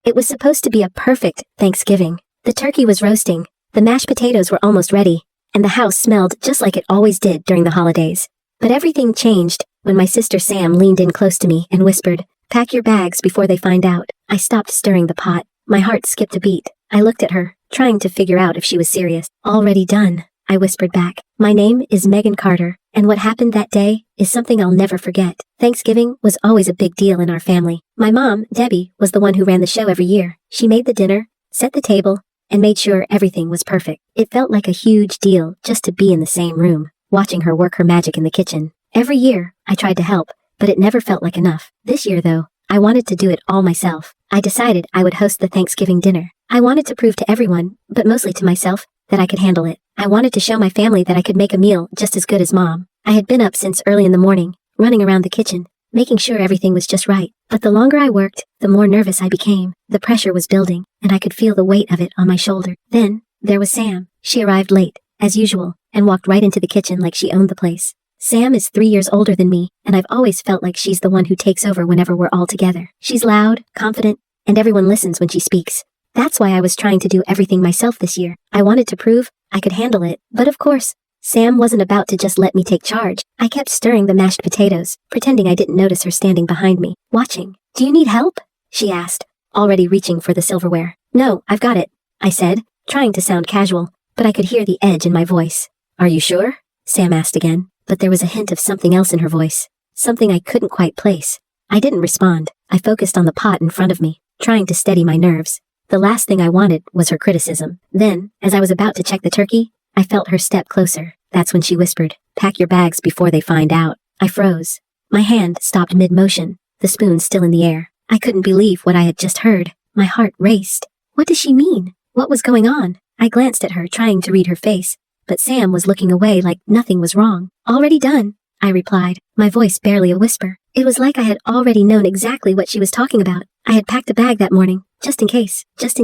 It was supposed to be a perfect Thanksgiving. The turkey was roasting, the mashed potatoes were almost ready, and the house smelled just like it always did during the holidays. But everything changed when my sister Sam leaned in close to me and whispered, "Pack your bags before they find out." I stopped stirring the pot. My heart skipped a beat. I looked at her, trying to figure out if she was serious. "Already done," I whispered back. "My name is Megan Carter, and what happened that day is something I'll never forget." Thanksgiving was always a big deal in our family. My mom, Debbie, was the one who ran the show every year. She made the dinner, set the table, and made sure everything was perfect. It felt like a huge deal just to be in the same room, watching her work her magic in the kitchen. Every year, I tried to help, but it never felt like enough. This year, though, I wanted to do it all myself. I decided I would host the Thanksgiving dinner. I wanted to prove to everyone, but mostly to myself, that I could handle it. I wanted to show my family that I could make a meal just as good as Mom. I had been up since early in the morning, running around the kitchen, making sure everything was just right. But the longer I worked, the more nervous I became. The pressure was building, and I could feel the weight of it on my shoulder. Then, there was Sam. She arrived late, as usual, and walked right into the kitchen like she owned the place. Sam is 3 years older than me, and I've always felt like she's the one who takes over whenever we're all together. She's loud, confident, and everyone listens when she speaks. That's why I was trying to do everything myself this year. I wanted to prove I could handle it, but of course, Sam wasn't about to just let me take charge. I kept stirring the mashed potatoes, pretending I didn't notice her standing behind me, watching. "Do you need help?" she asked, already reaching for the silverware. "No, I've got it," I said, trying to sound casual, but I could hear the edge in my voice. "Are you sure?" Sam asked again, but there was a hint of something else in her voice, something I couldn't quite place. I didn't respond. I focused on the pot in front of me, trying to steady my nerves. The last thing I wanted was her criticism. Then, as I was about to check the turkey, I felt her step closer. That's when she whispered, "Pack your bags before they find out." I froze. My hand stopped mid-motion, the spoon still in the air. I couldn't believe what I had just heard. My heart raced. What does she mean? What was going on? I glanced at her, trying to read her face, but Sam was looking away like nothing was wrong. "Already done," I replied, my voice barely a whisper. It was like I had already known exactly what she was talking about. I had packed a bag that morning, just in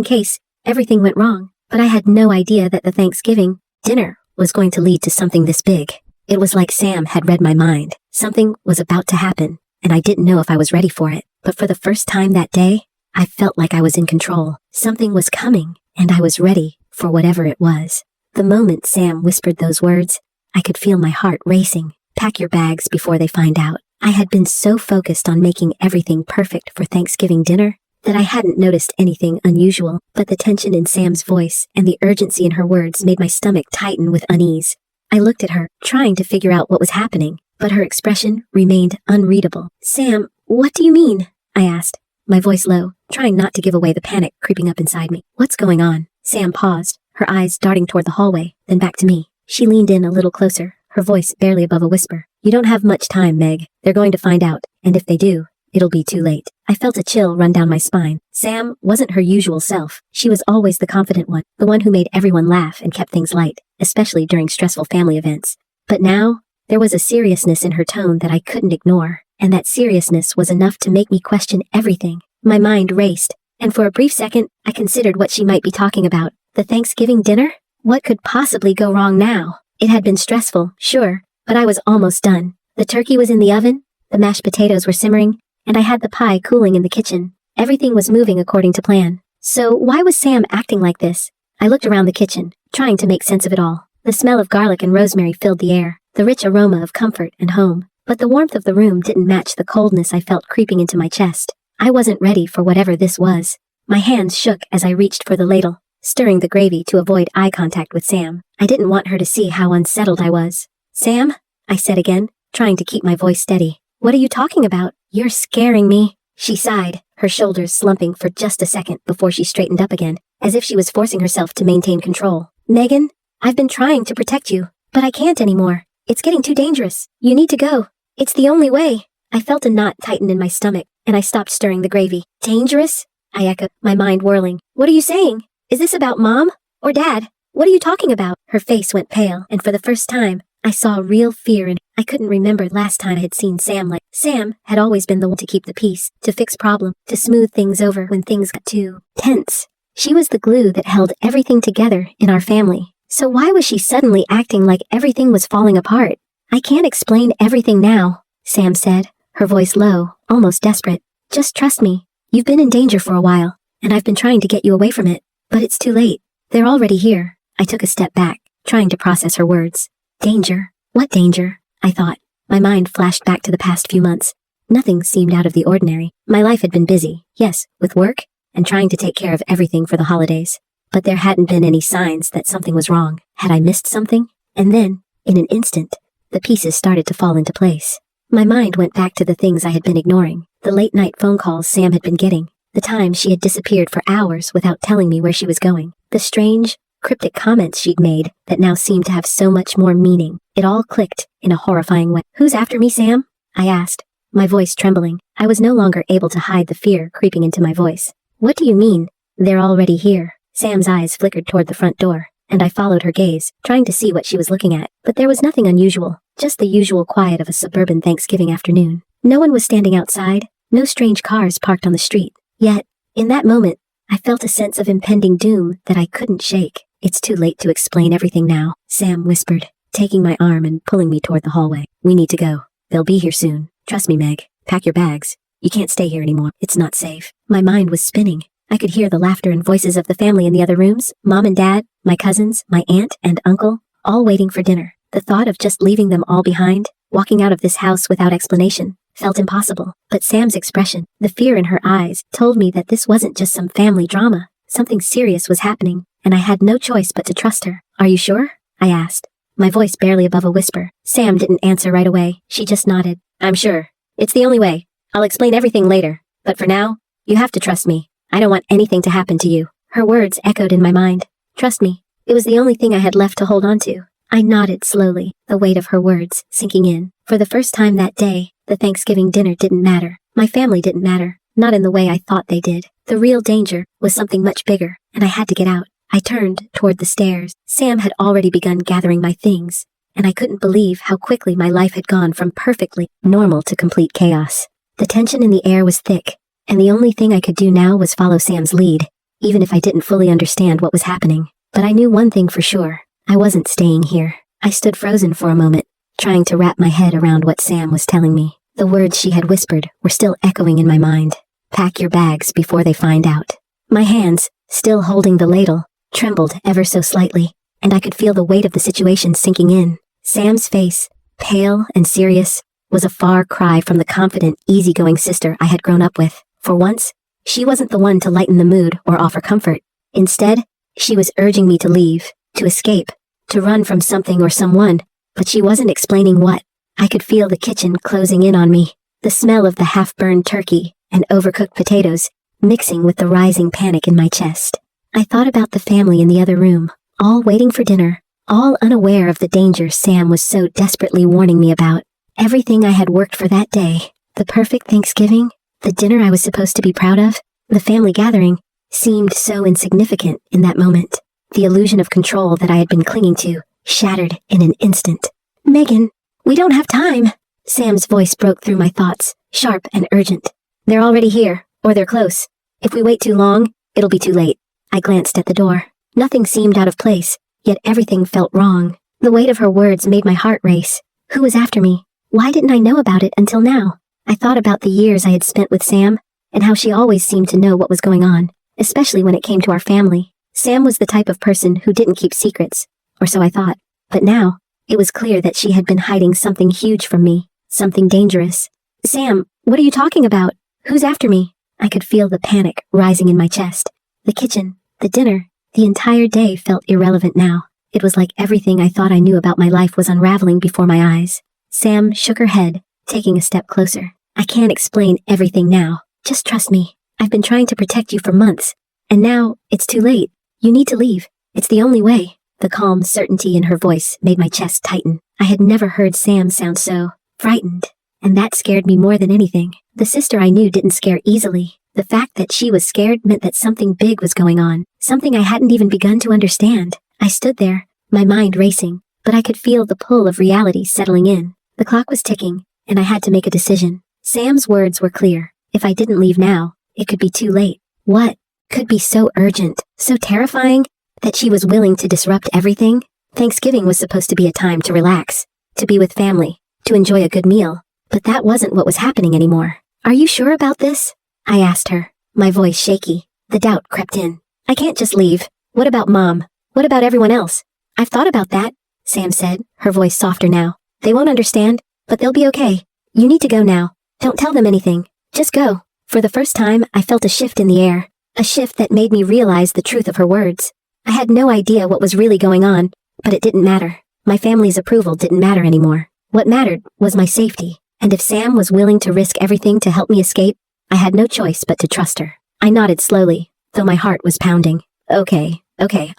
case everything went wrong. But I had no idea that the Thanksgiving dinner was going to lead to something this big. It was like Sam had read my mind. Something was about to happen, and I didn't know if I was ready for it. But for the first time that day, I felt like I was in control. Something was coming, and I was ready for whatever it was. The moment Sam whispered those words, I could feel my heart racing. "Pack your bags before they find out." I had been so focused on making everything perfect for Thanksgiving dinner that I hadn't noticed anything unusual, but the tension in Sam's voice and the urgency in her words made my stomach tighten with unease. I looked at her, trying to figure out what was happening, but her expression remained unreadable. "Sam, what do you mean?" I asked, my voice low, trying not to give away the panic creeping up inside me. "What's going on?" Sam paused, her eyes darting toward the hallway, then back to me. She leaned in a little closer, her voice barely above a whisper. "You don't have much time, Meg. They're going to find out, and if they do, it'll be too late." I felt a chill run down my spine. Sam wasn't her usual self. She was always the confident one, the one who made everyone laugh and kept things light, especially during stressful family events. But now, there was a seriousness in her tone that I couldn't ignore, and that seriousness was enough to make me question everything. My mind raced, and for a brief second, I considered what she might be talking about. The Thanksgiving dinner? What could possibly go wrong now? It had been stressful, sure, but I was almost done. The turkey was in the oven, the mashed potatoes were simmering, and I had the pie cooling in the kitchen. Everything was moving according to plan. So why was Sam acting like this? I looked around the kitchen, trying to make sense of it all. The smell of garlic and rosemary filled the air, the rich aroma of comfort and home. But the warmth of the room didn't match the coldness I felt creeping into my chest. I wasn't ready for whatever this was. My hands shook as I reached for the ladle, stirring the gravy to avoid eye contact with Sam. I didn't want her to see how unsettled I was. "Sam?" I said again, trying to keep my voice steady. "What are you talking about? You're scaring me." She sighed, her shoulders slumping for just a second before she straightened up again, as if she was forcing herself to maintain control. "Megan, I've been trying to protect you, but I can't anymore. It's getting too dangerous. You need to go. It's the only way." I felt a knot tighten in my stomach, and I stopped stirring the gravy. "Dangerous?" I echoed, my mind whirling. "What are you saying? Is this about Mom? Or Dad? What are you talking about?" Her face went pale, and for the first time, I saw real fear in her. I couldn't remember last time I had seen Sam like. Sam had always been the one to keep the peace, to fix problems, to smooth things over when things got too tense. She was the glue that held everything together in our family. So why was she suddenly acting like everything was falling apart? "I can't explain everything now," Sam said, her voice low, almost desperate. "Just trust me. You've been in danger for a while, and I've been trying to get you away from it, but it's too late. They're already here." I took a step back, trying to process her words. Danger? What danger? I thought. My mind flashed back to the past few months. Nothing seemed out of the ordinary. My life had been busy, yes, with work, and trying to take care of everything for the holidays. But there hadn't been any signs that something was wrong. Had I missed something? And then, in an instant, the pieces started to fall into place. My mind went back to the things I had been ignoring, the late-night phone calls Sam had been getting, the time she had disappeared for hours without telling me where she was going, the strange, cryptic comments she'd made that now seemed to have so much more meaning. It all clicked in a horrifying way. "Who's after me, Sam?" I asked, my voice trembling. I was no longer able to hide the fear creeping into my voice. "What do you mean? They're already here." Sam's eyes flickered toward the front door, and I followed her gaze, trying to see what she was looking at. But there was nothing unusual, just the usual quiet of a suburban Thanksgiving afternoon. No one was standing outside, no strange cars parked on the street. Yet, in that moment, I felt a sense of impending doom that I couldn't shake. "It's too late to explain everything now," Sam whispered, taking my arm and pulling me toward the hallway. "We need to go. They'll be here soon. Trust me, Meg. Pack your bags. You can't stay here anymore. It's not safe." My mind was spinning. I could hear the laughter and voices of the family in the other rooms, Mom and Dad, my cousins, my aunt and uncle, all waiting for dinner. The thought of just leaving them all behind, walking out of this house without explanation, felt impossible. But Sam's expression, the fear in her eyes, told me that this wasn't just some family drama. Something serious was happening, and I had no choice but to trust her. "Are you sure?" I asked, my voice barely above a whisper. Sam didn't answer right away. She just nodded. "I'm sure. It's the only way. I'll explain everything later. But for now, you have to trust me. I don't want anything to happen to you." Her words echoed in my mind. Trust me. It was the only thing I had left to hold on to. I nodded slowly, the weight of her words sinking in. For the first time that day, the Thanksgiving dinner didn't matter. My family didn't matter. Not in the way I thought they did. The real danger was something much bigger, and I had to get out. I turned toward the stairs. Sam had already begun gathering my things, and I couldn't believe how quickly my life had gone from perfectly normal to complete chaos. The tension in the air was thick, and the only thing I could do now was follow Sam's lead, even if I didn't fully understand what was happening. But I knew one thing for sure. I wasn't staying here. I stood frozen for a moment, trying to wrap my head around what Sam was telling me. The words she had whispered were still echoing in my mind. "Pack your bags before they find out." My hands, still holding the ladle, trembled ever so slightly, and I could feel the weight of the situation sinking in. Sam's face, pale and serious, was a far cry from the confident, easygoing sister I had grown up with. For once, she wasn't the one to lighten the mood or offer comfort. Instead, she was urging me to leave, to escape, to run from something or someone, but she wasn't explaining what. I could feel the kitchen closing in on me, the smell of the half-burned turkey and overcooked potatoes mixing with the rising panic in my chest. I thought about the family in the other room, all waiting for dinner, all unaware of the danger Sam was so desperately warning me about. Everything I had worked for that day, the perfect Thanksgiving, the dinner I was supposed to be proud of, the family gathering, seemed so insignificant in that moment. The illusion of control that I had been clinging to shattered in an instant. "Megan, we don't have time." Sam's voice broke through my thoughts, sharp and urgent. "They're already here, or they're close. If we wait too long, it'll be too late." I glanced at the door. Nothing seemed out of place, yet everything felt wrong. The weight of her words made my heart race. Who was after me? Why didn't I know about it until now? I thought about the years I had spent with Sam, and how she always seemed to know what was going on, especially when it came to our family. Sam was the type of person who didn't keep secrets, or so I thought. But now, it was clear that she had been hiding something huge from me, something dangerous. "Sam, what are you talking about? Who's after me?" I could feel the panic rising in my chest. The kitchen, the dinner, the entire day felt irrelevant now. It was like everything I thought I knew about my life was unraveling before my eyes. Sam shook her head, taking a step closer. "I can't explain everything now. Just trust me. I've been trying to protect you for months, and now it's too late. You need to leave. It's the only way." The calm certainty in her voice made my chest tighten. I had never heard Sam sound so frightened, and that scared me more than anything. The sister I knew didn't scare easily. The fact that she was scared meant that something big was going on, something I hadn't even begun to understand. I stood there, my mind racing, but I could feel the pull of reality settling in. The clock was ticking, and I had to make a decision. Sam's words were clear. If I didn't leave now, it could be too late. What could be so urgent, so terrifying, that she was willing to disrupt everything? Thanksgiving was supposed to be a time to relax, to be with family, to enjoy a good meal, but that wasn't what was happening anymore. "Are you sure about this?" I asked her, my voice shaky. The doubt crept in. I can't just leave. What about Mom? What about everyone else? I've thought about that, Sam said, her voice softer now. They won't understand, but they'll be okay. You need to go now. Don't tell them anything. Just go. For the first time, I felt a shift in the air. A shift that made me realize the truth of her words. I had no idea what was really going on, but it didn't matter. My family's approval didn't matter anymore. What mattered was my safety, and if Sam was willing to risk everything to help me escape, I had no choice but to trust her. I nodded slowly, though my heart was pounding. Okay,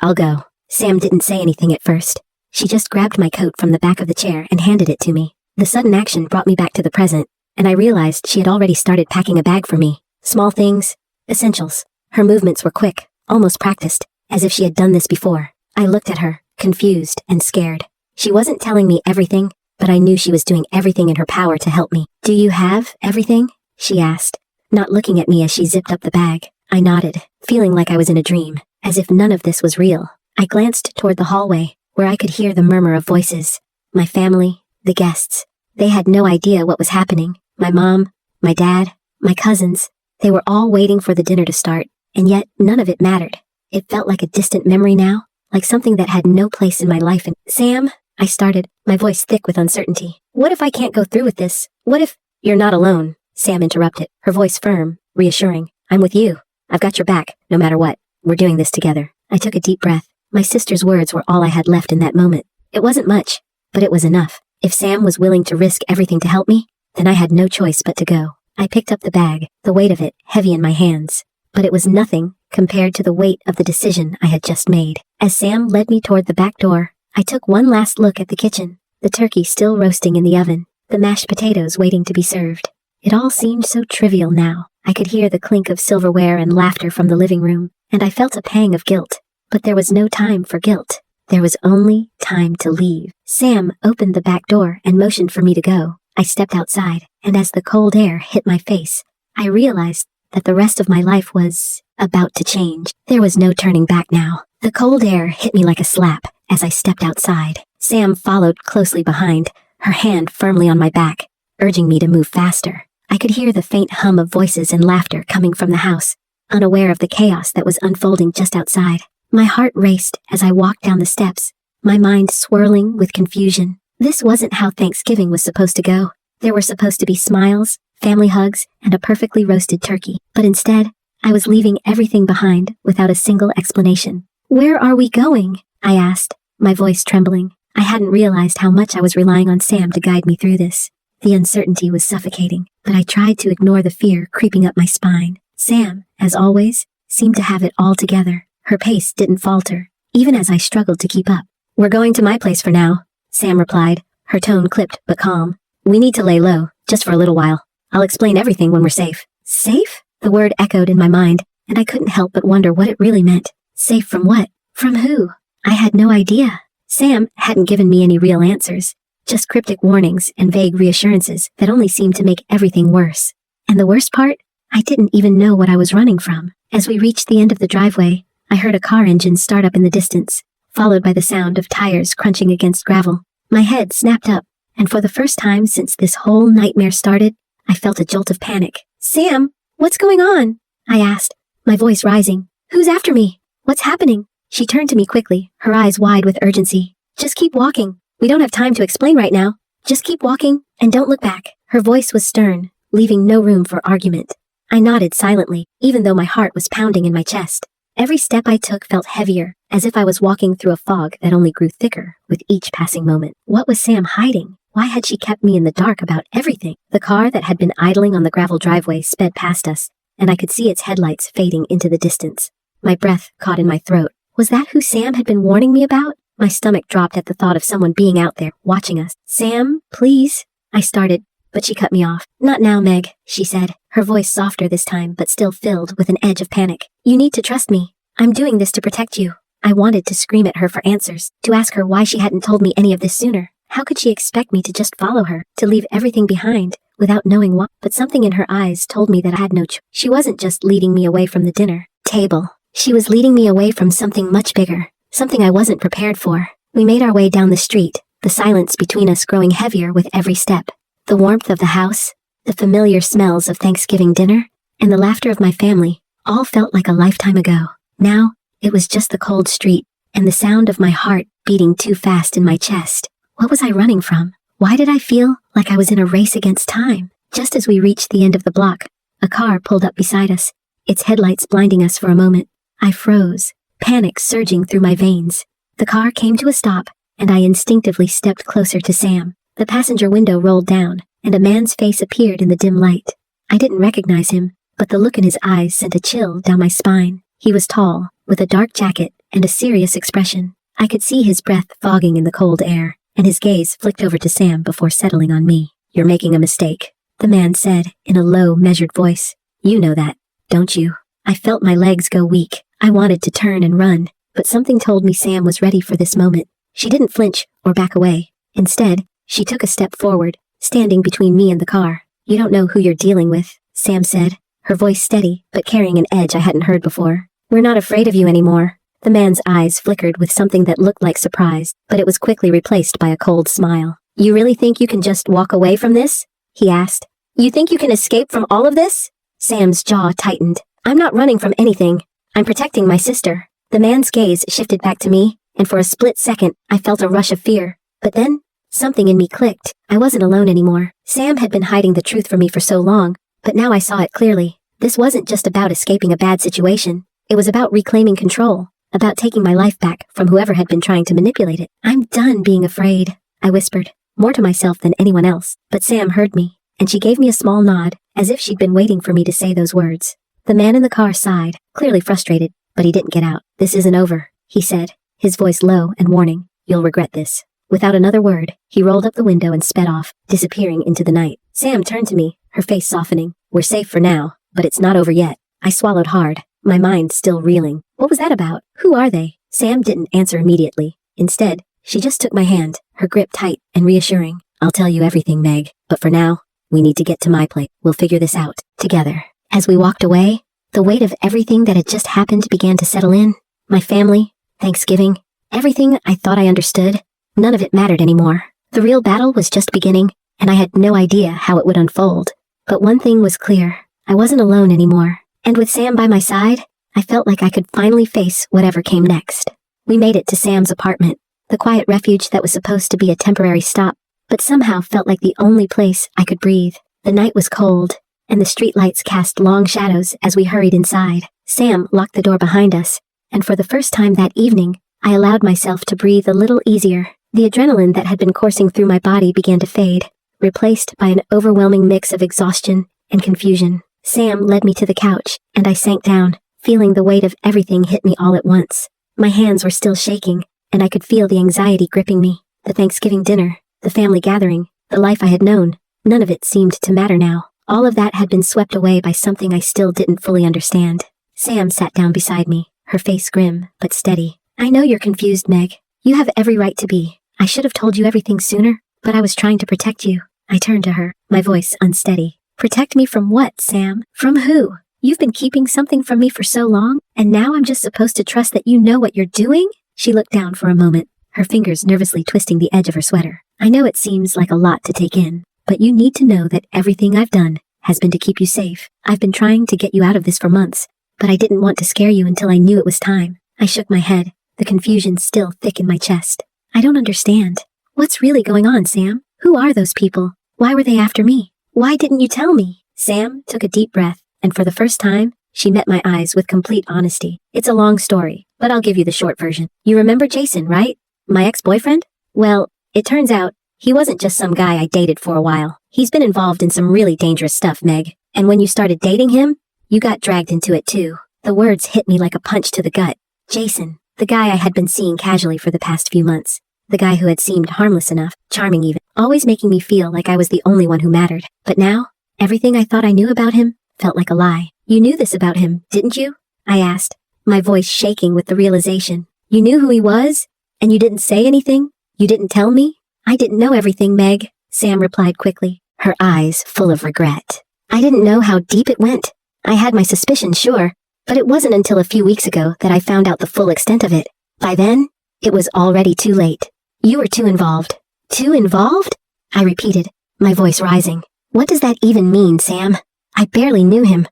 I'll go. Sam didn't say anything at first. She just grabbed my coat from the back of the chair and handed it to me. The sudden action brought me back to the present, and I realized she had already started packing a bag for me. Small things, essentials. Her movements were quick, almost practiced, as if she had done this before. I looked at her, confused and scared. She wasn't telling me everything, but I knew she was doing everything in her power to help me. Do you have everything? She asked, not looking at me as she zipped up the bag. I nodded, feeling like I was in a dream, as if none of this was real. I glanced toward the hallway, where I could hear the murmur of voices. My family, the guests. They had no idea what was happening. My mom, my dad, my cousins. They were all waiting for the dinner to start, and yet none of it mattered. It felt like a distant memory now, like something that had no place in my life. And Sam, I started, my voice thick with uncertainty. What if I can't go through with this? What if... You're not alone, Sam interrupted, her voice firm, reassuring. I'm with you. I've got your back, no matter what. We're doing this together. I took a deep breath. My sister's words were all I had left in that moment. It wasn't much, but it was enough. If Sam was willing to risk everything to help me, then I had no choice but to go. I picked up the bag, the weight of it heavy in my hands. But it was nothing compared to the weight of the decision I had just made. As Sam led me toward the back door, I took one last look at the kitchen, the turkey still roasting in the oven, the mashed potatoes waiting to be served. It all seemed so trivial now. I could hear the clink of silverware and laughter from the living room, and I felt a pang of guilt. But there was no time for guilt. There was only time to leave. Sam opened the back door and motioned for me to go. I stepped outside, and as the cold air hit my face, I realized that the rest of my life was about to change. There was no turning back now. The cold air hit me like a slap as I stepped outside. Sam followed closely behind, her hand firmly on my back, urging me to move faster. I could hear the faint hum of voices and laughter coming from the house, unaware of the chaos that was unfolding just outside. My heart raced as I walked down the steps, my mind swirling with confusion. This wasn't how Thanksgiving was supposed to go. There were supposed to be smiles, family hugs, and a perfectly roasted turkey. But instead, I was leaving everything behind without a single explanation. Where are we going? I asked, my voice trembling. I hadn't realized how much I was relying on Sam to guide me through this. The uncertainty was suffocating, but I tried to ignore the fear creeping up my spine. Sam, as always, seemed to have it all together. Her pace didn't falter, even as I struggled to keep up. We're going to my place for now, Sam replied, her tone clipped but calm. We need to lay low, just for a little while. I'll explain everything when we're safe. Safe? The word echoed in my mind, and I couldn't help but wonder what it really meant. Safe from what? From who? I had no idea. Sam hadn't given me any real answers, just cryptic warnings and vague reassurances that only seemed to make everything worse. And the worst part? I didn't even know what I was running from. As we reached the end of the driveway, I heard a car engine start up in the distance, followed by the sound of tires crunching against gravel. My head snapped up, and for the first time since this whole nightmare started, I felt a jolt of panic. Sam, what's going on? I asked, my voice rising. Who's after me? What's happening? She turned to me quickly, her eyes wide with urgency. Just keep walking. We don't have time to explain right now. Just keep walking, and don't look back. Her voice was stern, leaving no room for argument. I nodded silently, even though my heart was pounding in my chest. Every step I took felt heavier, as if I was walking through a fog that only grew thicker with each passing moment. What was Sam hiding? Why had she kept me in the dark about everything? The car that had been idling on the gravel driveway sped past us, and I could see its headlights fading into the distance. My breath caught in my throat. Was that who Sam had been warning me about? My stomach dropped at the thought of someone being out there, watching us. Sam, please? I started, but she cut me off. Not now, Meg, she said, her voice softer this time, but still filled with an edge of panic. You need to trust me. I'm doing this to protect you. I wanted to scream at her for answers, to ask her why she hadn't told me any of this sooner. How could she expect me to just follow her, to leave everything behind, without knowing why? But something in her eyes told me that I had no choice. She wasn't just leading me away from the dinner table. She was leading me away from something much bigger, something I wasn't prepared for. We made our way down the street, the silence between us growing heavier with every step. The warmth of the house, the familiar smells of Thanksgiving dinner, and the laughter of my family, All felt like a lifetime ago. Now, it was just the cold street, and the sound of my heart beating too fast in my chest. What was I running from? Why did I feel like I was in a race against time? Just as we reached the end of the block, a car pulled up beside us, its headlights blinding us for a moment. I froze, panic surging through my veins. The car came to a stop, and I instinctively stepped closer to Sam. The passenger window rolled down, and a man's face appeared in the dim light. I didn't recognize him, but the look in his eyes sent a chill down my spine. He was tall, with a dark jacket and a serious expression. I could see his breath fogging in the cold air, and his gaze flicked over to Sam before settling on me. "You're making a mistake," the man said in a low, measured voice. "You know that, don't you?" I felt my legs go weak. I wanted to turn and run, but something told me Sam was ready for this moment. She didn't flinch or back away. Instead, she took a step forward, standing between me and the car. "You don't know who you're dealing with," Sam said, her voice steady but carrying an edge I hadn't heard before. "We're not afraid of you anymore." The man's eyes flickered with something that looked like surprise, but it was quickly replaced by a cold smile. "You really think you can just walk away from this?" he asked. "You think you can escape from all of this?" Sam's jaw tightened. "I'm not running from anything. I'm protecting my sister." The man's gaze shifted back to me, and for a split second, I felt a rush of fear. But then, something in me clicked. I wasn't alone anymore. Sam had been hiding the truth from me for so long, but now I saw it clearly. This wasn't just about escaping a bad situation. It was about reclaiming control, about taking my life back from whoever had been trying to manipulate it. "I'm done being afraid," I whispered, more to myself than anyone else. But Sam heard me, and she gave me a small nod, as if she'd been waiting for me to say those words. The man in the car sighed, clearly frustrated, but he didn't get out. "This isn't over," he said, his voice low and warning. "You'll regret this." Without another word, he rolled up the window and sped off, disappearing into the night. Sam turned to me, her face softening. "We're safe for now, but it's not over yet." I swallowed hard, my mind still reeling. What was that about? Who are they? Sam didn't answer immediately. Instead, she just took my hand, her grip tight and reassuring. "I'll tell you everything, Meg, but for now, we need to get to my place. We'll figure this out together." As we walked away, the weight of everything that had just happened began to settle in. My family, Thanksgiving, everything I thought I understood. None of it mattered anymore. The real battle was just beginning, and I had no idea how it would unfold. But one thing was clear. I wasn't alone anymore. And with Sam by my side, I felt like I could finally face whatever came next. We made it to Sam's apartment, the quiet refuge that was supposed to be a temporary stop, but somehow felt like the only place I could breathe. The night was cold, and the streetlights cast long shadows as we hurried inside. Sam locked the door behind us, and for the first time that evening, I allowed myself to breathe a little easier. The adrenaline that had been coursing through my body began to fade, replaced by an overwhelming mix of exhaustion and confusion. Sam led me to the couch, and I sank down, feeling the weight of everything hit me all at once. My hands were still shaking, and I could feel the anxiety gripping me. The Thanksgiving dinner, the family gathering, the life I had known, none of it seemed to matter now. All of that had been swept away by something I still didn't fully understand. Sam sat down beside me, her face grim but steady. "I know you're confused, Meg. You have every right to be. I should have told you everything sooner, but I was trying to protect you." I turned to her, my voice unsteady. "Protect me from what, Sam? From who? You've been keeping something from me for so long, and now I'm just supposed to trust that you know what you're doing?" She looked down for a moment, her fingers nervously twisting the edge of her sweater. "I know it seems like a lot to take in, but you need to know that everything I've done has been to keep you safe. I've been trying to get you out of this for months, but I didn't want to scare you until I knew it was time." I shook my head, the confusion still thick in my chest. "I don't understand. What's really going on, Sam? Who are those people? Why were they after me? Why didn't you tell me?" Sam took a deep breath, and for the first time, she met my eyes with complete honesty. "It's a long story, but I'll give you the short version. You remember Jason, right? My ex-boyfriend? Well, it turns out, he wasn't just some guy I dated for a while. He's been involved in some really dangerous stuff, Meg. And when you started dating him, you got dragged into it too." The words hit me like a punch to the gut. Jason, the guy I had been seeing casually for the past few months. The guy who had seemed harmless enough, charming even, always making me feel like I was the only one who mattered. But now, everything I thought I knew about him felt like a lie. "You knew this about him, didn't you?" I asked, my voice shaking with the realization. "You knew who he was? And you didn't say anything? You didn't tell me?" "I didn't know everything, Meg," Sam replied quickly, her eyes full of regret. "I didn't know how deep it went. I had my suspicions, sure, but it wasn't until a few weeks ago that I found out the full extent of it. By then, it was already too late. You were too involved." "Too involved?" I repeated, my voice rising. "What does that even mean, Sam? I barely knew him.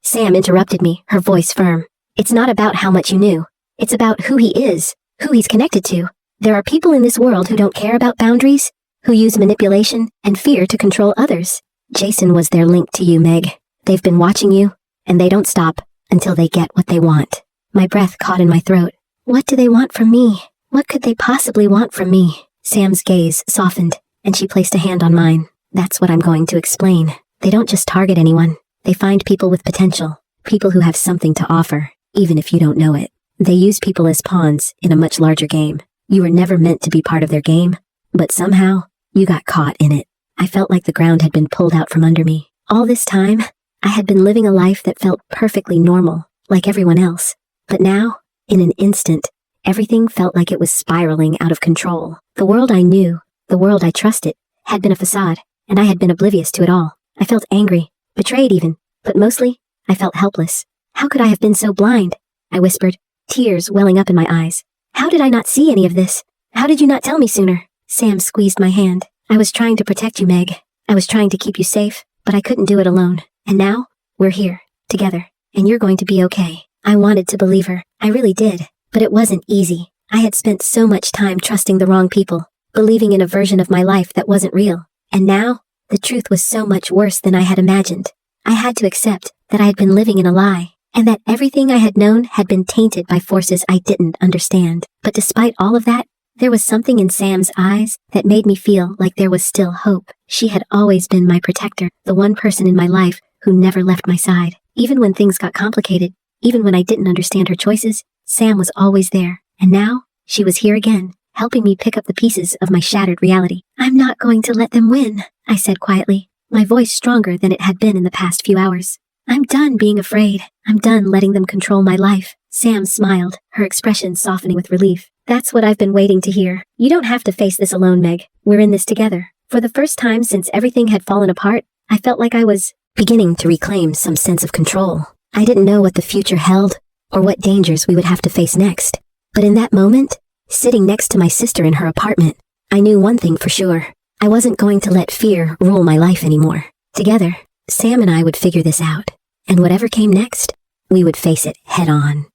Sam interrupted me, her voice firm. It's not about how much you knew. It's about who he is, who he's connected to. There are people in this world who don't care about boundaries, who use manipulation and fear to control others. Jason was their link to you, Meg. They've been watching you, and they don't stop until they get what they want. My breath caught in my throat. What do they want from me? What could they possibly want from me? Sam's gaze softened, and she placed a hand on mine. That's what I'm going to explain. They don't just target anyone. They find people with potential, people who have something to offer, even if you don't know it. They use people as pawns in a much larger game. You were never meant to be part of their game, but somehow, you got caught in it. I felt like the ground had been pulled out from under me. All this time, I had been living a life that felt perfectly normal, like everyone else. But now, in an instant, everything felt like it was spiraling out of control. The world I knew, the world I trusted, had been a facade, and I had been oblivious to it all. I felt angry, betrayed even, but mostly, I felt helpless. How could I have been so blind? I whispered, tears welling up in my eyes. How did I not see any of this? How did you not tell me sooner? Sam squeezed my hand. I was trying to protect you, Meg. I was trying to keep you safe, but I couldn't do it alone. And now, we're here, together, and you're going to be okay. I wanted to believe her. I really did. But it wasn't easy. I had spent so much time trusting the wrong people, believing in a version of my life that wasn't real. And now, the truth was so much worse than I had imagined. I had to accept that I had been living in a lie, and that everything I had known had been tainted by forces I didn't understand. But despite all of that, there was something in Sam's eyes that made me feel like there was still hope. She had always been my protector, the one person in my life who never left my side. Even when things got complicated, even when I didn't understand her choices, Sam was always there. And now, she was here again, helping me pick up the pieces of my shattered reality. I'm not going to let them win, I said quietly, my voice stronger than it had been in the past few hours. I'm done being afraid. I'm done letting them control my life. Sam smiled, her expression softening with relief. That's what I've been waiting to hear. You don't have to face this alone, Meg. We're in this together. For the first time since everything had fallen apart, I felt like I was beginning to reclaim some sense of control. I didn't know what the future held, or what dangers we would have to face next. But in that moment, sitting next to my sister in her apartment, I knew one thing for sure. I wasn't going to let fear rule my life anymore. Together, Sam and I would figure this out. And whatever came next, we would face it head on.